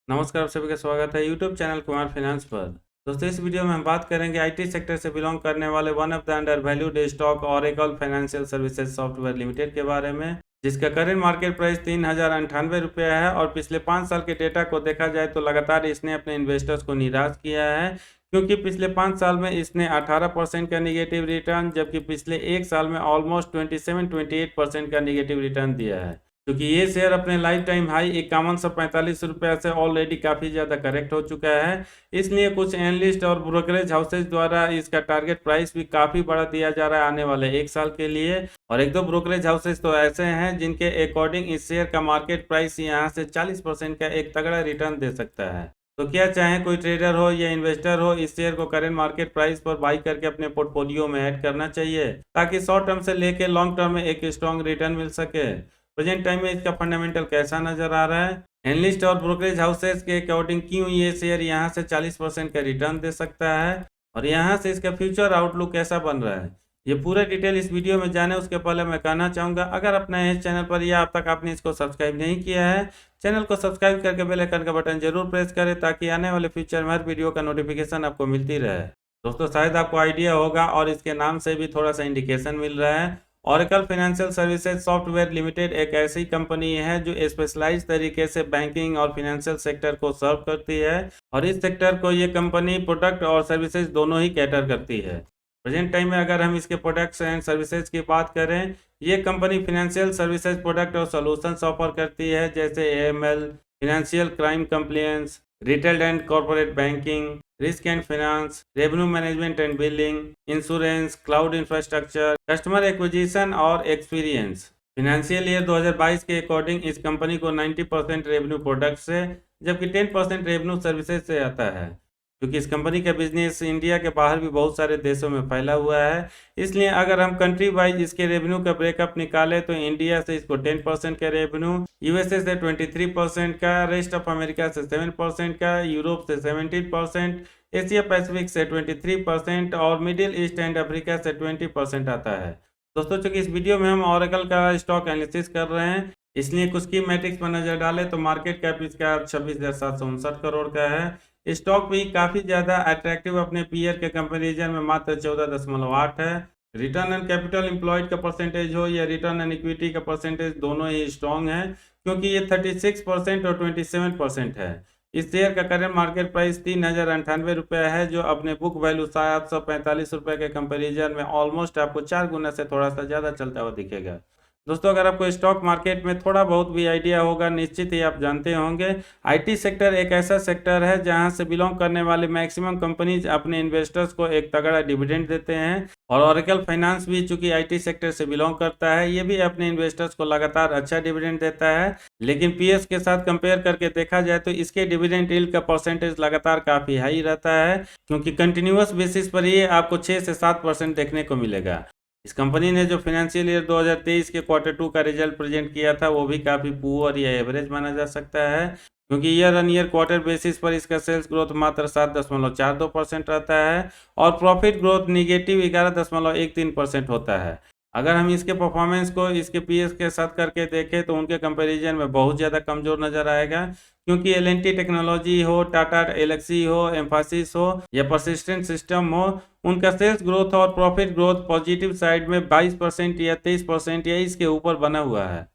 नमस्कार, आप सभी का स्वागत है यूट्यूब चैनल कुमार फाइनेंस पर। दोस्तों, इस वीडियो में हम बात करेंगे आईटी सेक्टर से बिलोंग करने वाले one of the under valued stock Oracle financial services software limited के बारे में, जिसका करेंट मार्केट प्राइस 3098 रुपया है। और पिछले 5 साल के डेटा को देखा जाए तो लगातार इसने अपने इन्वेस्टर्स को निराश किया है, क्योंकि पिछले 5 साल में इसने 18% का निगेटिव रिटर्न, जबकि पिछले 1 साल में ऑलमोस्ट 27-28% का निगेटिव रिटर्न दिया है। क्योंकि ये शेयर अपने लाइफ टाइम हाई 5145 रुपया से ऑलरेडी काफ़ी ज़्यादा करेक्ट हो चुका है। इसलिए कुछ एनालिस्ट और ब्रोकरेज हाउसेज द्वारा इसका टारगेट प्राइस भी काफ़ी बड़ा दिया जा रहा है आने वाले 1 साल के लिए। और एक दो ब्रोकरेज हाउसेज तो ऐसे हैं जिनके अकॉर्डिंग इस शेयर का मार्केट प्राइस यहाँ से 40% का एक तगड़ा रिटर्न दे सकता है। तो क्या चाहे कोई ट्रेडर हो या इन्वेस्टर हो, इस शेयर को करेंट मार्केट प्राइस पर बाई करके अपने पोर्टफोलियो में ऐड करना चाहिए, ताकि शॉर्ट टर्म से लेके लॉन्ग टर्म में एक स्ट्रॉन्ग रिटर्न मिल सके। प्रेजेंट टाइम में इसका फंडामेंटल कैसा नजर आ रहा है, एनालिस्ट और ब्रोकरेज हाउसेस के अकॉर्डिंग क्यों ये शेयर यहाँ से 40% का रिटर्न दे सकता है, और यहाँ से इसका फ्यूचर आउटलुक कैसा बन रहा है, ये पूरा डिटेल इस वीडियो में जाने उसके पहले मैं कहना चाहूँगा, अगर आप नए हैं चैनल पर या अब तक आपने इसको सब्सक्राइब नहीं किया है, चैनल को सब्सक्राइब करके बेल आइकन का बटन जरूर प्रेस करें, ताकि आने वाले फ्यूचर में हर वीडियो का नोटिफिकेशन आपको मिलती रहे। दोस्तों, शायद आपको आइडिया होगा और इसके नाम से भी थोड़ा सा इंडिकेशन मिल रहा है, Oracle financial services software limited एक ऐसी कंपनी है जो स्पेशलाइज तरीके से बैंकिंग और फाइनेंशियल सेक्टर को सर्व करती है, और इस सेक्टर को ये कंपनी प्रोडक्ट और सर्विसेज दोनों ही कैटर करती है। प्रेजेंट टाइम में अगर हम इसके प्रोडक्ट्स एंड सर्विसेज की बात करें, ये कंपनी फाइनेंशियल सर्विसेज प्रोडक्ट और सॉल्यूशंस ऑफर करती है, जैसे AML, financial crime compliance, retail and corporate banking, risk and finance, revenue management and billing, insurance, cloud infrastructure, customer acquisition और एक्सपीरियंस। फाइनेंशियल ईयर 2022 के अकॉर्डिंग इस कंपनी को 90% revenue product से, जबकि 10% रेवेन्यू सर्विसेज से आता है। क्योंकि इस कंपनी का बिजनेस इंडिया के बाहर भी बहुत सारे देशों में फैला हुआ है, इसलिए अगर हम कंट्री वाइज इसके रेवेन्यू का ब्रेकअप निकालें तो इंडिया से इसको 10% का रेवेन्यू, यूएसए से 23% का, रेस्ट ऑफ अमेरिका से 7% का, यूरोप से 17%, एशिया पैसिफिक से 23% और मिडिल ईस्ट एंड अफ्रीका से 20% आता है। दोस्तों, चूंकि इस वीडियो में हम ओरेकल का स्टॉक एनालिसिस कर रहे हैं, इसलिए कुछ की मैट्रिक्स पर नजर डालें तो मार्केट कैप इसका 26,759 करोड़ का है। स्टॉक भी काफ़ी ज़्यादा अट्रैक्टिव अपने पीयर के कंपैरिजन में मात्र 14.8 है। रिटर्न ऑन कैपिटल एम्प्लॉयड का परसेंटेज हो या रिटर्न ऑन इक्विटी का परसेंटेज, दोनों ही स्ट्रॉन्ग है, क्योंकि ये 36% और 27% है। इस शेयर का करेंट मार्केट प्राइस 3098 रुपया है, जो अपने बुक वैल्यू 745 रुपये के कंपैरिजन में ऑलमोस्ट आपको 4 गुना से थोड़ा सा ज़्यादा चलता हुआ दिखेगा। दोस्तों, अगर आपको स्टॉक मार्केट में थोड़ा बहुत भी आइडिया होगा, निश्चित ही आप जानते होंगे, आईटी सेक्टर एक ऐसा सेक्टर है जहां से बिलोंग करने वाले मैक्सिमम कंपनीज अपने इन्वेस्टर्स को एक तगड़ा डिविडेंड देते हैं। और ओरेकल फाइनेंस भी चूंकि आईटी सेक्टर से बिलोंग करता है, ये भी अपने इन्वेस्टर्स को लगातार अच्छा डिविडेंड देता है। लेकिन पीएस के साथ कंपेयर करके देखा जाए तो इसके डिविडेंड यील्ड का परसेंटेज लगातार काफ़ी हाई रहता है, क्योंकि कंटिन्यूअस बेसिस पर ये आपको 6 से 7% देखने को मिलेगा। इस कंपनी ने जो फाइनेंशियल ईयर 2023 के Q2 का रिजल्ट प्रेजेंट किया था, वो भी काफ़ी पुअर या एवरेज माना जा सकता है, क्योंकि year on year quarter basis पर इसका सेल्स ग्रोथ मात्र 7.42% रहता है, और प्रॉफिट ग्रोथ निगेटिव 11.13% होता है। अगर हम इसके परफॉर्मेंस को इसके पीएस के साथ करके देखें तो उनके कंपैरिजन में बहुत ज़्यादा कमज़ोर नज़र आएगा, क्योंकि एल&टी टेक्नोलॉजी हो, टाटा एलेक्सी हो, एम्फासिस हो या परसिस्टेंट सिस्टम हो, उनका सेल्स ग्रोथ और प्रॉफिट ग्रोथ पॉजिटिव साइड में 22% या 23% या इसके ऊपर बना हुआ है।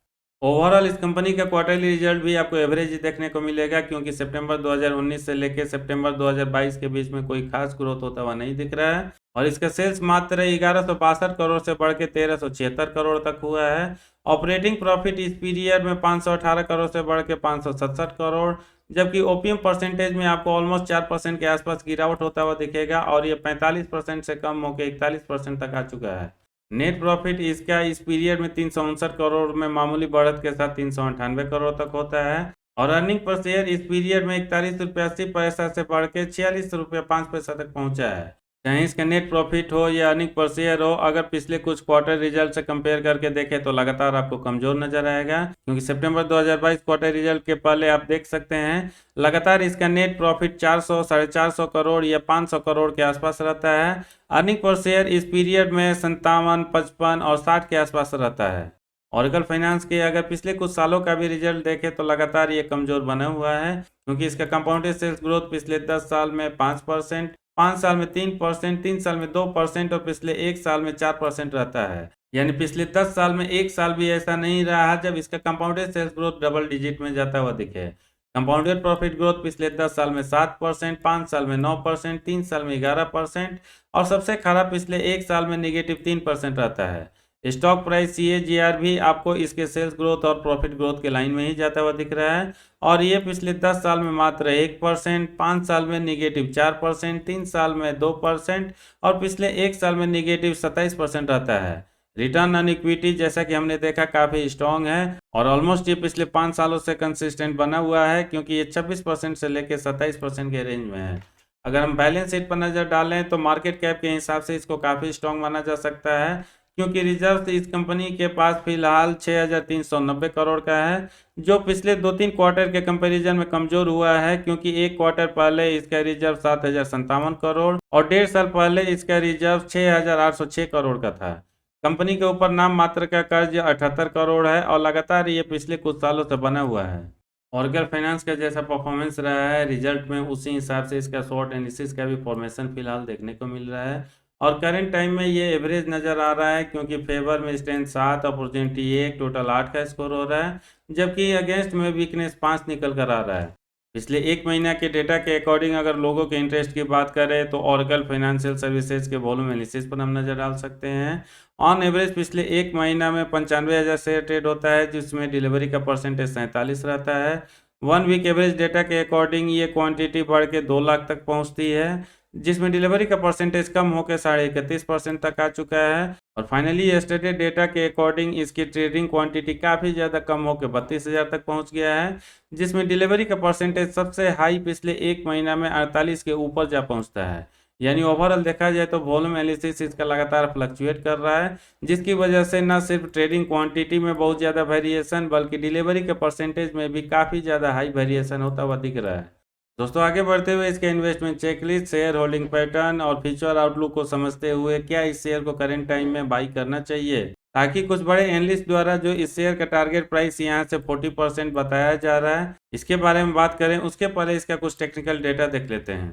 ओवरऑल इस कंपनी का क्वार्टरली रिजल्ट भी आपको एवरेज ही देखने को मिलेगा, क्योंकि सितंबर 2019 से लेकर सितंबर 2022 के बीच में कोई खास ग्रोथ होता हुआ नहीं दिख रहा है। और इसका सेल्स मात्र 1162 करोड़ से बढ़ के 1376 करोड़ तक हुआ है। ऑपरेटिंग प्रॉफिट इस पीरियड में 518 करोड़ से बढ़ के 567 करोड़, जबकि ओपीएम परसेंटेज में आपको ऑलमोस्ट 4% के आसपास गिरावट होता हुआ दिखेगा, और ये 45% से कम होकर 41% तक आ चुका है। नेट प्रॉफिट इसका इस पीरियड में 359 करोड़ में मामूली बढ़त के साथ 398 करोड़ तक होता है, और अर्निंग पर शेयर इस पीरियड में 41.80 रुपये से बढ़ के 46.05 रुपये तक पहुंचा है। चाहे इसका नेट प्रॉफिट हो या अर्निंग पर शेयर हो, अगर पिछले कुछ क्वार्टर रिजल्ट से कंपेयर करके देखें तो लगातार आपको कमजोर नजर आएगा, क्योंकि सितंबर 2022 क्वार्टर रिजल्ट के पहले आप देख सकते हैं लगातार इसका नेट प्रॉफिट 400, 450 करोड़ या 500 करोड़ के आसपास रहता है। अर्निंग पर शेयर इस पीरियड में 57, 55 और 60 के आसपास रहता है। ओरेकल फाइनेंस के अगर पिछले कुछ सालों का भी रिजल्ट देखें तो लगातार ये कमजोर बना हुआ है, क्योंकि इसका कंपाउंडेड सेल्स ग्रोथ पिछले 10 साल में 5%, 5 साल में 3%, 3 साल में 2% और पिछले 1 साल में 4% रहता है। यानी पिछले 10 साल में 1 साल भी ऐसा नहीं रहा है जब इसका compounded sales growth double digit में जाता हुआ दिखे। कंपाउंडेड प्रॉफिट ग्रोथ पिछले 10 साल में 7%, 5 साल में 9%, 3 साल में 11% और सबसे खराब पिछले 1 साल में -3% रहता है। स्टॉक प्राइस CAGR भी आपको इसके सेल्स ग्रोथ और प्रॉफिट ग्रोथ के लाइन में ही जाता हुआ दिख रहा है, और ये पिछले 10 साल में मात्र 1%, 5 साल में -4%, 3 साल में 2% और पिछले 1 साल में -27% रहता है। रिटर्न ऑन इक्विटी जैसा कि हमने देखा काफ़ी स्ट्रॉन्ग है और ऑलमोस्ट ये पिछले 5 सालों से कंसिस्टेंट बना हुआ है, क्योंकि ये 26% से लेकर 27% के रेंज में है। अगर हम बैलेंस शीट पर नज़र डालें तो मार्केट कैप के हिसाब से इसको काफ़ी स्ट्रॉन्ग माना जा सकता है, क्योंकि रिजर्व इस कंपनी के पास फिलहाल 6,390 करोड़ का है, जो पिछले 2-3 क्वार्टर के कंपैरिजन में कमजोर हुआ है, क्योंकि एक क्वार्टर पहले इसका रिजर्व 7,057 करोड़ और 1.5 साल पहले इसका रिजर्व 6,806 करोड़ का था। कंपनी के ऊपर नाम मात्र का कर्ज 78 करोड़ है और लगातार ये पिछले कुछ सालों से बना हुआ है। ऑर्गल फाइनेंस का जैसा परफॉर्मेंस रहा है रिजल्ट में, उसी हिसाब से इसका शॉर्ट एनालिसिस का भी फॉर्मेशन फिलहाल देखने को मिल रहा है और करंट टाइम में ये एवरेज नज़र आ रहा है, क्योंकि फेवर में स्ट्रेंथ 7, अपॉर्चुनिटी 1, टोटल 8 का स्कोर हो रहा है, जबकि अगेंस्ट में वीकनेस 5 निकल कर आ रहा है। पिछले 1 महीना के डेटा के अकॉर्डिंग अगर लोगों के इंटरेस्ट की बात करें तो ऑरेकल फाइनेंशियल सर्विसेज के वॉल्यूम एनालिसिस पर हम नज़र डाल सकते हैं। ऑन एवरेज पिछले 1 महीना में 95,000 शेयर ट्रेड होता है, जिसमें डिलीवरी का परसेंटेज 47 रहता है। 1 वीक एवरेज डेटा के अकॉर्डिंग ये क्वांटिटी बढ़ के 2 लाख तक पहुंचती है, जिसमें डिलीवरी का परसेंटेज कम होकर 31.5% तक आ चुका है। और फाइनली यस्टरडे डेटा के अकॉर्डिंग इसकी ट्रेडिंग क्वांटिटी काफ़ी ज़्यादा कम होकर 32,000 तक पहुंच गया है, जिसमें डिलीवरी का परसेंटेज सबसे हाई पिछले 1 महीना में 48 के ऊपर जा पहुंचता है। यानी ओवरऑल देखा जाए तो वॉल्यूम एनालिसिस इसका लगातार फ्लक्चुएट कर रहा है, जिसकी वजह से न सिर्फ ट्रेडिंग क्वांटिटी में बहुत ज़्यादा वेरिएशन बल्कि डिलीवरी के परसेंटेज में भी काफ़ी ज़्यादा हाई वेरिएशन होता हुआ दिख रहा है। दोस्तों आगे बढ़ते हुए इसके investment checklist, share holding pattern और फ्यूचर आउटलुक को समझते हुए क्या इस शेयर को करंट टाइम में बाई करना चाहिए, ताकि कुछ बड़े एनालिस्ट द्वारा जो इस शेयर का टारगेट प्राइस यहां से 40% बताया जा रहा है, इसके बारे में बात करें उसके पहले इसका कुछ टेक्निकल डेटा देख लेते हैं।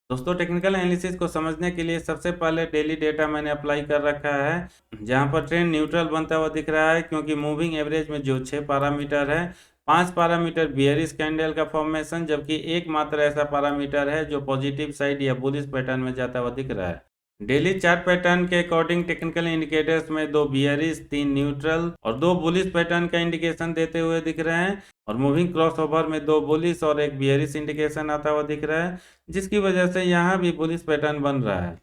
दोस्तों टेक्निकल एनालिसिस को समझने के लिए सबसे पहले डेली डेटा मैंने अप्लाई कर रखा है, जहां पर ट्रेंड न्यूट्रल बनता हुआ दिख रहा है, क्योंकि मूविंग एवरेज में जो 6 पैरामीटर है, 5 पैरामीटर बियरिश कैंडल का फॉर्मेशन, जबकि एक मात्र ऐसा पैरामीटर है जो पॉजिटिव साइड या बुलिश पैटर्न में जाता हुआ दिख रहा है। डेली चार्ट पैटर्न के अकॉर्डिंग टेक्निकल इंडिकेटर्स में 2 बियरिश, 3 न्यूट्रल और 2 बुलिश पैटर्न का इंडिकेशन देते हुए दिख रहे हैं, और मूविंग क्रॉसओवर में 2 बुलिश और 1 बियरिश इंडिकेशन आता हुआ दिख रहा है, जिसकी वजह से यहाँ भी बुलिश पैटर्न बन रहा है।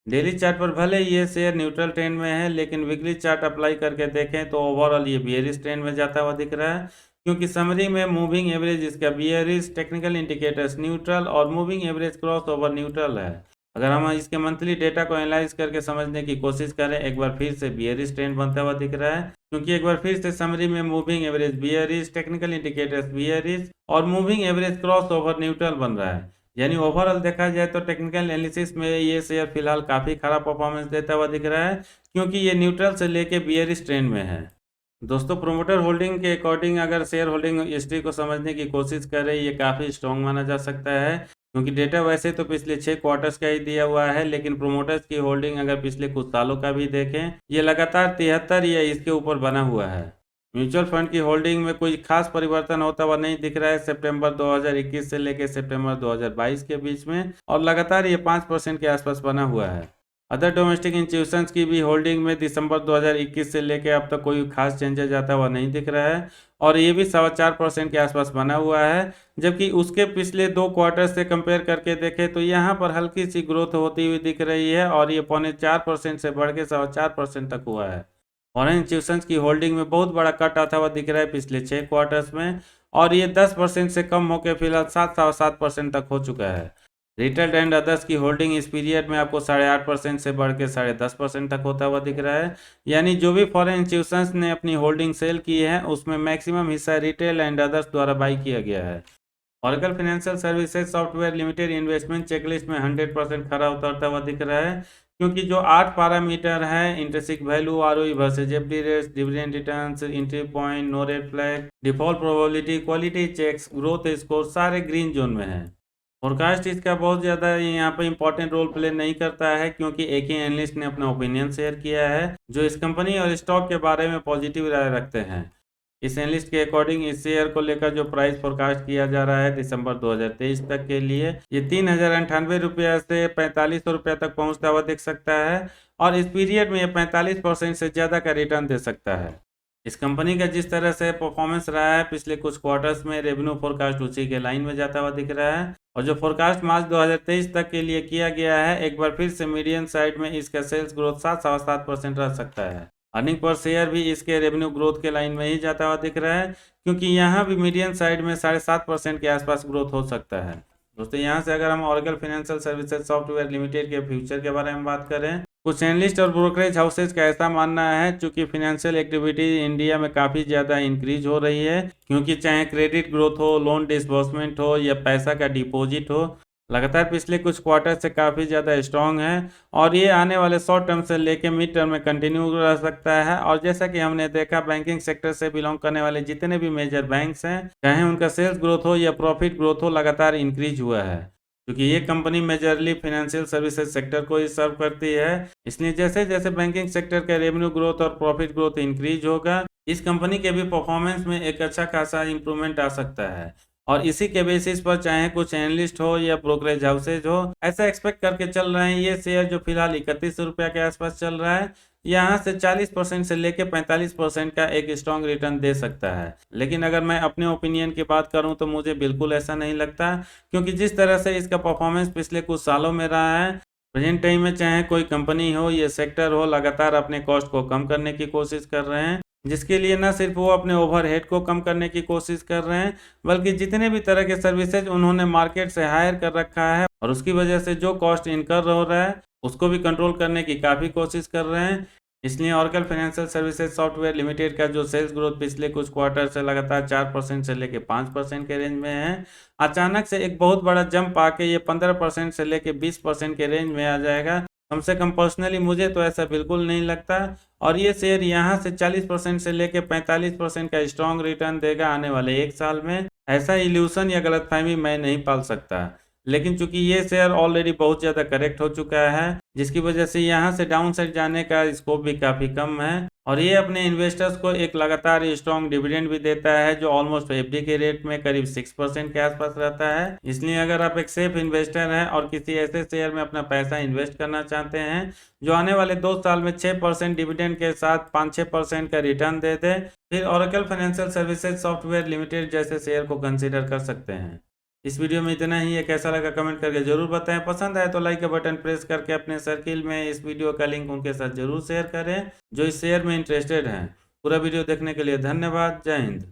डेली चार्ट पर भले ये शेयर न्यूट्रल ट्रेंड में है, लेकिन वीकली चार्ट अप्लाई करके देखें तो ओवरऑल ये बियरिश ट्रेंड में जाता हुआ दिख रहा है, क्योंकि समरी में मूविंग एवरेज इसका बियरिश, टेक्निकल इंडिकेटर्स न्यूट्रल और moving average cross over neutral है। अगर हम इसके मंथली डेटा को एनालाइज करके समझने की कोशिश करें, एक बार फिर से बियरिश ट्रेंड बनता हुआ दिख रहा है, क्योंकि एक बार फिर से समरी में moving average bearish, technical indicators bearish और moving average cross over neutral बन रहा है। यानी ओवरऑल देखा जाए तो टेक्निकल एनालिसिस में ये शेयर फिलहाल काफ़ी खराब परफॉर्मेंस देता हुआ दिख रहा है, क्योंकि ये न्यूट्रल से लेके बियरिश ट्रेंड में है। दोस्तों प्रोमोटर होल्डिंग के अकॉर्डिंग अगर शेयर होल्डिंग हिस्ट्री को समझने की कोशिश करें, ये काफ़ी स्ट्रॉन्ग माना जा सकता है, क्योंकि डेटा वैसे तो पिछले 6 क्वार्टर्स का ही दिया हुआ है, लेकिन प्रोमोटर्स की होल्डिंग अगर पिछले कुछ सालों का भी देखें, ये लगातार 73 या इसके ऊपर बना हुआ है। म्यूचुअल फंड की होल्डिंग में कोई खास परिवर्तन होता हुआ नहीं दिख रहा है सितंबर 2021 से लेकर सितंबर 2022 के बीच में, और लगातार ये 5% के आसपास बना हुआ है। अदर डोमेस्टिक इंस्टीट्यूशंस की भी होल्डिंग में दिसंबर 2021 से लेकर अब तक कोई खास चेंजेस आता हुआ नहीं दिख रहा है, और ये भी 4.25% के आसपास बना हुआ है, जबकि उसके पिछले 2 क्वार्टर से कंपेयर करके देखें तो यहाँ पर हल्की सी ग्रोथ होती हुई दिख रही है, और ये 4.25% से बढ़ के 4.25% तक हुआ है। फॉरेन इंस्टीट्यूशंस की होल्डिंग में बहुत बड़ा कट आता हुआ दिख रहा है पिछले 6 क्वार्टर्स में, और ये 10% से कम होकर फिलहाल 7.7% तक हो चुका है। रिटेल एंड अदर्स की होल्डिंग इस पीरियड में आपको 8.5% से बढ़ के 10.5% तक होता हुआ दिख रहा है। यानी जो भी फॉरेन इंस्टीट्यूशंस ने अपनी होल्डिंग सेल की है, उसमें मैक्सिमम हिस्सा रिटेल एंड अदर्स द्वारा बाई किया गया है। Oracle financial services software limited investment checklist में 100% खरा उतरता हुआ दिख रहा है, क्योंकि जो 8 पैरामीटर है, intrinsic value, ROE versus FD rates, dividend returns, entry point, no red flag, default probability, quality checks, growth score, सारे ग्रीन जोन में है। फोरकास्ट इसका बहुत ज़्यादा यहाँ पे इंपॉर्टेंट रोल प्ले नहीं करता है, क्योंकि एक ही एनालिस्ट ने अपना ओपिनियन शेयर किया है जो इस कंपनी और स्टॉक के बारे में पॉजिटिव राय रखते हैं। इस एनालिस्ट के अकॉर्डिंग इस शेयर को लेकर जो प्राइस फोरकास्ट किया जा रहा है दिसंबर 2023 तक के लिए, ये 3098 रुपया से 4500 रुपया तक पहुंचता हुआ दिख सकता है, और इस पीरियड में ये 45% से ज़्यादा का रिटर्न दे सकता है। इस कंपनी का जिस तरह से परफॉर्मेंस रहा है पिछले कुछ क्वार्टर्स में, रेवेन्यू फोरकास्ट उसी के लाइन में जाता हुआ दिख रहा है, और जो फोरकास्ट मार्च 2023 तक के लिए किया गया है, एक बार फिर से मीडियन साइड में इसका सेल्स ग्रोथ 7.7% रह सकता है। अर्निंग पर शेयर भी इसके रेवेन्यू ग्रोथ के लाइन में ही जाता हुआ दिख रहा है, क्योंकि यहाँ भी मीडियन साइड में 7.5% के आसपास ग्रोथ हो सकता है। दोस्तों, यहाँ से अगर हम Oracle financial services software limited के फ्यूचर के बारे में बात करें, कुछ एनालिस्ट और ब्रोकरेज हाउसेज का ऐसा मानना है, चूंकि फाइनेंशियल एक्टिविटी इंडिया में काफ़ी ज़्यादा इंक्रीज हो रही है, क्योंकि चाहे क्रेडिट ग्रोथ हो, लोन डिसबर्समेंट हो या पैसा का डिपॉजिट हो, लगातार पिछले कुछ क्वार्टर से काफ़ी ज़्यादा स्ट्रॉन्ग है, और ये आने वाले शॉर्ट टर्म से लेके मिड टर्म में कंटिन्यू रह सकता है। और जैसा कि हमने देखा, बैंकिंग सेक्टर से बिलोंग करने वाले जितने भी मेजर बैंक्स हैं, चाहे उनका सेल्स ग्रोथ हो या प्रॉफिट ग्रोथ हो, लगातार इंक्रीज हुआ है, क्योंकि ये company majorly financial services sector को ही सर्व करती है। इसलिए जैसे जैसे बैंकिंग सेक्टर का रेवेन्यू ग्रोथ और प्रॉफिट ग्रोथ इंक्रीज होगा, इस कंपनी के भी परफॉर्मेंस में एक अच्छा खासा इंप्रूवमेंट आ सकता है। और इसी के बेसिस पर चाहे कुछ एनालिस्ट हो या ब्रोकरेज हाउसेज हो, ऐसा एक्सपेक्ट करके चल रहे हैं ये शेयर जो फिलहाल 31 रुपया के आसपास चल रहा है, यहाँ से 40% से लेके 45% का एक स्ट्रॉन्ग रिटर्न दे सकता है। लेकिन अगर मैं अपने ओपिनियन की बात करूं तो मुझे बिल्कुल ऐसा नहीं लगता, क्योंकि जिस तरह से इसका परफॉर्मेंस पिछले कुछ सालों में रहा है, प्रेजेंट टाइम में चाहे कोई कंपनी हो या सेक्टर हो, लगातार अपने कॉस्ट को कम करने की कोशिश कर रहे हैं, जिसके लिए न सिर्फ वो अपने ओवरहेड को कम करने की कोशिश कर रहे हैं, बल्कि जितने भी तरह के सर्विसेज उन्होंने मार्केट से हायर कर रखा है और उसकी वजह से जो कॉस्ट इनकर हो रहा है उसको भी कंट्रोल करने की काफ़ी कोशिश कर रहे हैं। इसलिए Oracle financial services software limited का जो सेल्स ग्रोथ पिछले कुछ क्वार्टर से लगातार 4% से लेके 5% के रेंज में है, अचानक से एक बहुत बड़ा जंप आके ये 15% से लेके 20% के रेंज में आ जाएगा, कम से कम पर्सनली मुझे तो ऐसा बिल्कुल नहीं लगता। और ये शेयर यहाँ से 40% से लेके 45% का स्ट्रॉन्ग रिटर्न देगा आने वाले एक साल में, ऐसा इल्यूशन या गलतफहमी मैं नहीं पाल सकता। लेकिन चूंकि ये शेयर ऑलरेडी बहुत ज़्यादा करेक्ट हो चुका है, जिसकी वजह से यहाँ से डाउन साइड जाने का स्कोप भी काफ़ी कम है, और ये अपने इन्वेस्टर्स को एक लगातार स्ट्रॉन्ग डिविडेंड भी देता है, जो ऑलमोस्ट एफडी के रेट में करीब 6% के आसपास रहता है। इसलिए अगर आप एक सेफ इन्वेस्टर हैं और किसी ऐसे शेयर में अपना पैसा इन्वेस्ट करना चाहते हैं जो आने वाले 2 साल में 6% डिविडेंड के साथ 5-6% का रिटर्न दे दे, फिर Oracle financial services software limited जैसे शेयर को कंसिडर कर सकते हैं। इस वीडियो में इतना ही है, कैसा लगा कमेंट करके जरूर बताएं, पसंद आए तो लाइक का बटन प्रेस करके अपने सर्किल में इस वीडियो का लिंक उनके साथ जरूर शेयर करें जो इस शेयर में इंटरेस्टेड हैं। पूरा वीडियो देखने के लिए धन्यवाद। जय हिंद।